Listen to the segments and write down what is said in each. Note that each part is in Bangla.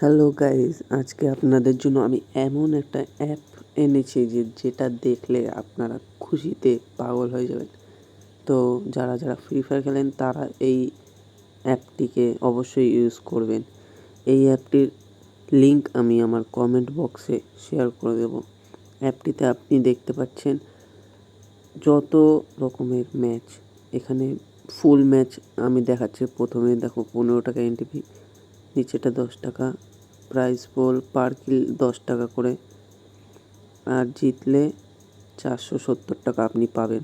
হ্যালো গাইস, আজকে আপনাদের জন্য আমি এমন একটা অ্যাপ এনেছি যেটা দেখলে আপনারা খুশিতে পাগল হয়ে যাবেন। তো যারা যারা ফ্রি ফায়ার খেলেন তারা এই অ্যাপটিকে অবশ্যই ইউজ করবেন। এই অ্যাপটির লিঙ্ক আমি আমার কমেন্ট বক্সে শেয়ার করে দেব। অ্যাপটিতে আপনি দেখতে পাচ্ছেন যত রকমের ম্যাচ, এখানে ফুল ম্যাচ আমি দেখাচ্ছি। প্রথমে দেখো 15 টাকা এন্ট্রি ফি, নিচেটা 10 টাকা, প্রাইস পুল পার কিল 10 টাকা করে, আর জিতলে 470 টাকা আপনি পাবেন।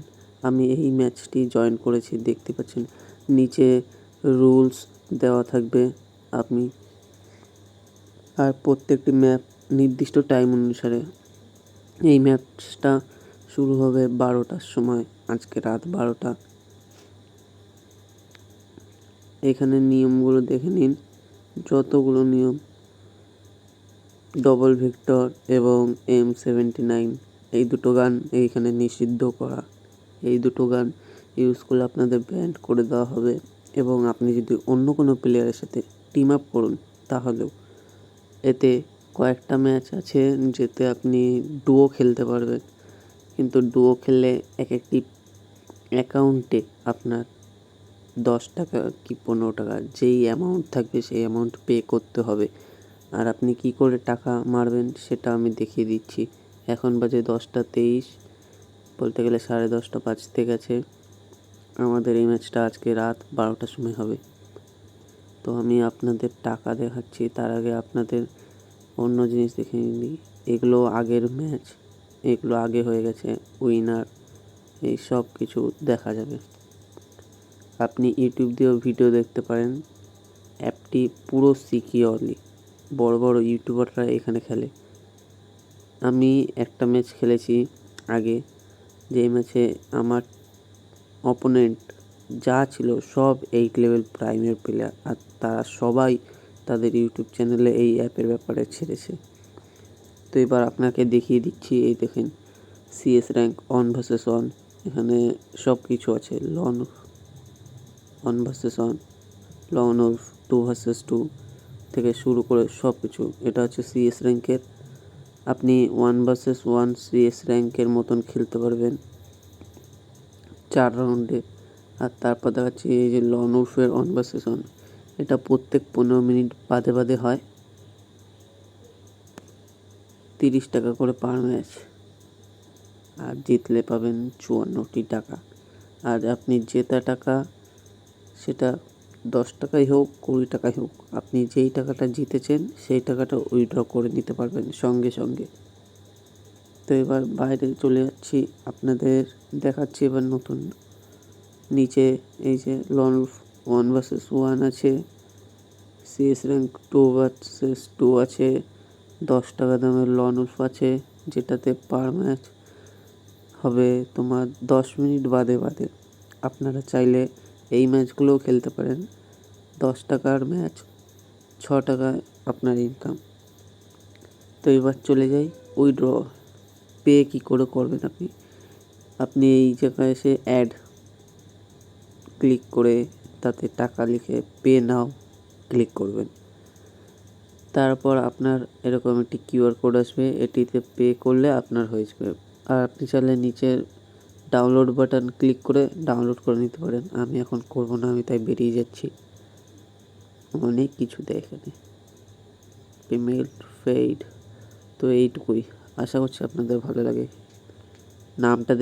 আমি এই ম্যাচটি জয়েন করেছি, দেখতে পাচ্ছেন নিচে রুলস দেওয়া থাকবে আপনি, আর প্রত্যেকটি ম্যাপ নির্দিষ্ট টাইম অনুসারে। এই ম্যাচটা শুরু হবে 12টার সময়, আজকে রাত 12টা। এখানে নিয়মগুলো দেখে নিন, যতগুলো নিয়ম। ডবল ভিক্টর এবং M79 এই দুটো গান এইখানে নিষিদ্ধ করা। এই দুটো গান ইউজ করলে আপনাদের ব্যান্ড করে দেওয়া হবে, এবং আপনি যদি অন্য কোনো প্লেয়ারের সাথে টিম আপ করুন তাহলেও। এতে কয়েকটা ম্যাচ আছে যেতে আপনি ডুও খেলতে পারবেন, কিন্তু ডুও খেললে এক একটি অ্যাকাউন্টে আপনার 10 টাকা কি 15 টাকা যেই অ্যামাউন্ট থাকবে সেই অ্যামাউন্ট পে করতে হবে। আর আপনি কি করে টাকা মারবেন সেটা আমি দেখিয়ে দিচ্ছি। এখন বাজে 10টা 23, বলতে গেলে 10:30 বাজতে গেছে। আমাদের এই ম্যাচটা আজকে রাত 12টার সময় হবে। তো আমি আপনাদের টাকা দেখাচ্ছি, তার আগে আপনাদের অন্য জিনিস দেখে নিই। এগুলো আগের ম্যাচ, এগুলো আগে হয়ে গেছে, উইনার এই সব কিছু দেখা যাবে। আপনি ইউটিউব দিয়েও ভিডিও দেখতে পারেন। অ্যাপটি পুরো সিকিওরলি, বড় বড় ইউটিউবাররা এখানে খেলে। আমি একটা ম্যাচ খেলেছি আগে, যেই ম্যাচে আমার অপোনেন্ট যা ছিল সব 8 লেভেল প্রাইমের প্লেয়ার, আর তারা সবাই তাদের ইউটিউব চ্যানেলে এই অ্যাপের ব্যাপারে ছেড়েছে। তো এবার আপনাকে দেখিয়ে দিচ্ছি। এই দেখেন, CS র্যাঙ্ক 1 vs 1, এখানে সব কিছু আছে। Lone 1 vs 1, lone wolf 2 vs 2 থেকে শুরু করে সব কিছু। এটা হচ্ছে CS র্যাঙ্কের। আপনি 1 vs 1 CS র্যাঙ্কের মতন খেলতে পারবেন 4 রাউন্ডে। আর তারপর দেখাচ্ছি এই যে লন উলফের 1 vs 1, এটা প্রত্যেক 15 মিনিট বাদে বাদে হয়, 30 টাকা করে পার ম্যাচ, আর জিতলে পাবেন 54টি টাকা। আর আপনি জেতা টাকা সেটা 10 টাকাই হোক 20 টাকাই হোক, আপনি যেই টাকাটা জিতেছেন সেই টাকাটা উইথড্র করে নিতে পারবেন সঙ্গে সঙ্গে। তো এবার বাইরে চলে যাচ্ছি, আপনাদের দেখাচ্ছি এবার নতুন। নিচে এই যে লন 1 vs 1 আছে, CS র্যাঙ্ক 2 vs 2 আছে, 10 টাকা দামের লন উলফ আছে, যেটাতে পার ম্যাচ হবে তোমার 10 মিনিট বাদে বাদে। আপনারা চাইলে এই ম্যাচগুলোও খেলতে পারেন। 10 টাকার ম্যাচ 6 টাকায় আপনার ইনকাম। তো এবার চলে যাই উইথড্র। পে কী করে করবেন আপনি? আপনি এই জায়গায় এসে অ্যাড ক্লিক করে তাতে টাকা লিখে পে নাও ক্লিক করবেন। তারপর আপনার এরকম একটি QR কোড আসবে, এটিতে পে করলে আপনার হয়ে যাবে। আর আপনি চাইলে নিচের ডাউনলোড বাটন ক্লিক করে ডাউনলোড করে নিতে পারেন। আমি এখন করব না, আমি তাই বেরিয়ে যাচ্ছি। অনেক কিছু দেয় এখানে, পেমেন্ট ফেইড। তো এইটুকুই, আশা করছি আপনাদের ভালো লাগে। নামটা